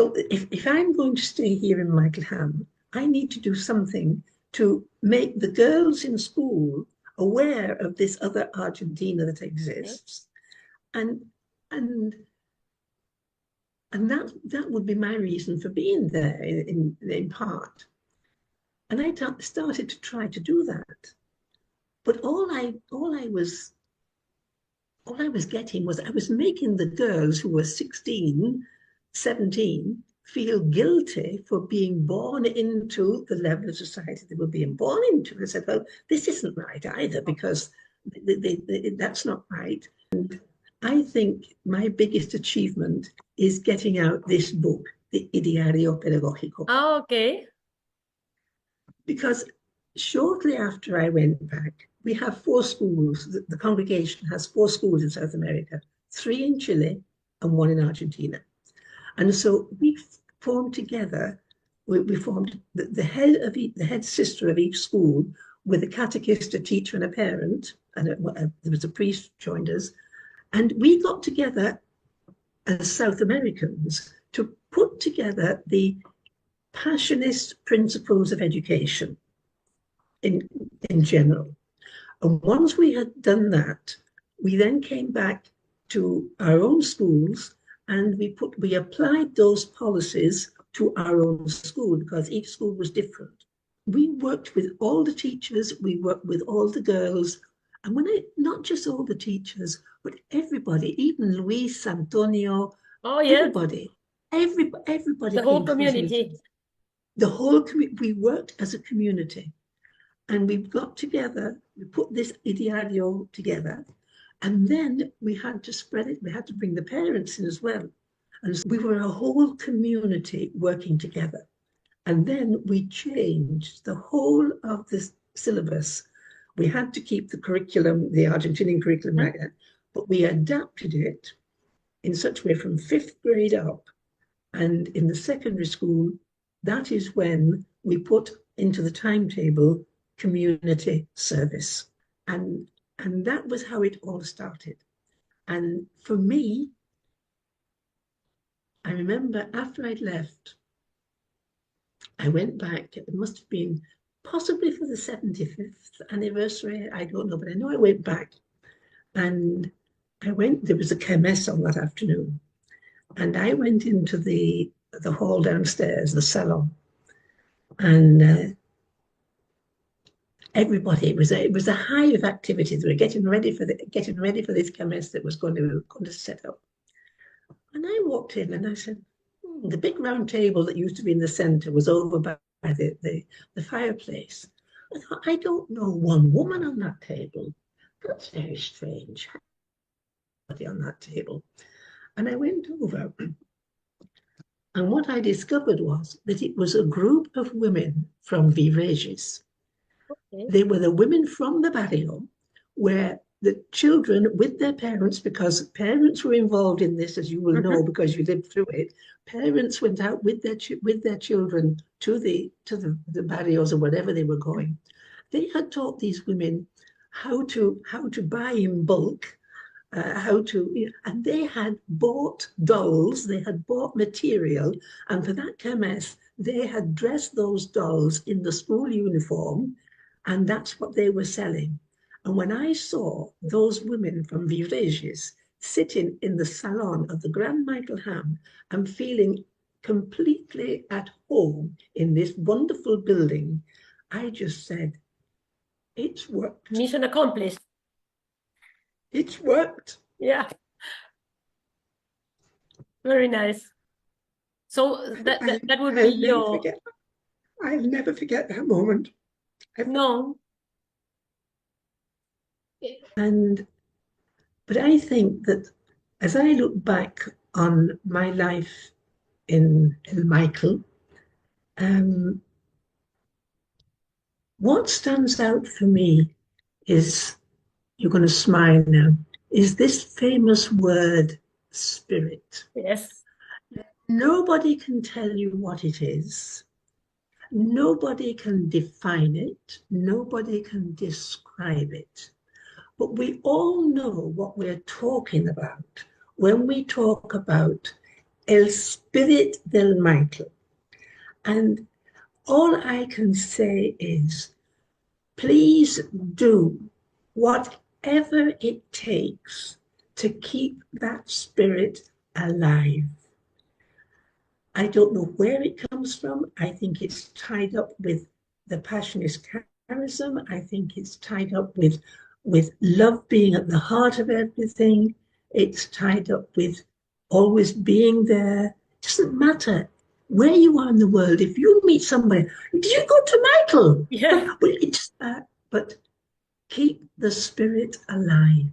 So if I'm going to stay here in Mickleham, I need to do something to make the girls in school aware of this other Argentina that exists. And and that would be my reason for being there in part. And I started to try to do that. But all I was getting was I was making the girls who were 16, 17 feel guilty for being born into the level of society they were being born into. I said, well, this isn't right either, because that's not right. And I think my biggest achievement is getting out this book, the Ideario Pedagógico. Oh, okay. Because shortly after I went back, we have 4 schools. The congregation has 4 schools in South America, 3 in Chile and 1 in Argentina. And so we formed together, we formed the head sister of each school with a catechist, a teacher and a parent, and there was a priest joined us. And we got together as South Americans to put together the Passionist principles of education in general. And once we had done that, we then came back to our own schools and we applied those policies to our own school, because each school was different. We worked with all the teachers, we worked with all the girls, and not just all the teachers, but everybody, even Luis, Antonio, everybody the whole community. We worked as a community. And we got together, we put this ideario together, and then we had to spread it. We had to bring the parents in as well. And so we were a whole community working together. And then we changed the whole of this syllabus. We had to keep the curriculum, the Argentinian curriculum, mm-hmm. But we adapted it in such a way from 5th grade up. And in the secondary school, that is when we put into the timetable community service. And that was how it all started. And for me, I remember after I'd left, I went back. It must have been possibly for the 75th anniversary. I don't know, but I know I went back. And there was a kermesse on that afternoon. And I went into the hall downstairs, the salon. And everybody, it was a hive of activity. They were getting ready for this kermesse that was going to set up. And I walked in and I said, the big round table that used to be in the center was over by the fireplace. I thought, I don't know one woman on that table. That's very strange. On that table. And I went over, and what I discovered was that it was a group of women from Vivregis. Okay. They were the women from the barrio, where the children with their parents, because parents were involved in this, as you will know, because you lived through it. Parents went out with their children to the barrios or wherever they were going. They had taught these women how to buy in bulk, and they had bought dolls, they had bought material, and for that kermesse, they had dressed those dolls in the school uniform, and that's what they were selling. And when I saw those women from Vivregis sitting in the salon of the Grand Mickleham and feeling completely at home in this wonderful building, I just said, it's worked. Mission accomplished. It's worked. Yeah. Very nice. So that would be your... I'll never forget that moment. No. But I think that as I look back on my life in Michael, what stands out for me is, you're going to smile now, is this famous word, spirit. Yes. Nobody can tell you what it is. Nobody can define it. Nobody can describe it. But we all know what we're talking about when we talk about el spirit del Michael. And all I can say is, please do whatever it takes to keep that spirit alive. I don't know where it comes from. I think it's tied up with the Passionist charism. I think it's tied up with love being at the heart of everything. It's tied up with always being there. It doesn't matter where you are in the world. If you meet somebody, did you go to Michael? Yeah. But keep the spirit alive,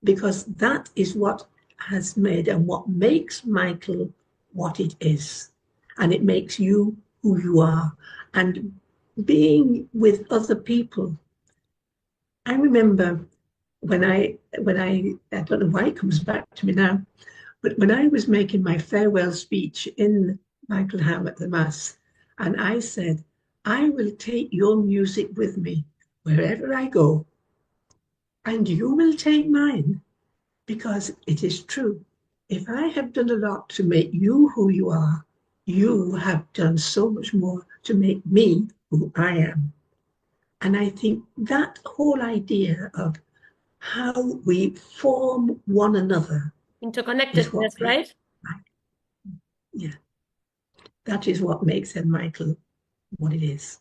because that is what has made and what makes Michael what it is. And it makes you who you are. And being with other people, I remember when I don't know why it comes back to me now, but when I was making my farewell speech in Michaelham at the Mass, and I said, I will take your music with me wherever I go, and you will take mine, because it is true. If I have done a lot to make you who you are, you have done so much more to make me who I am. And I think that whole idea of how we form one another is what Interconnectedness, makes, right? yeah, that is what makes Ed Michael what it is.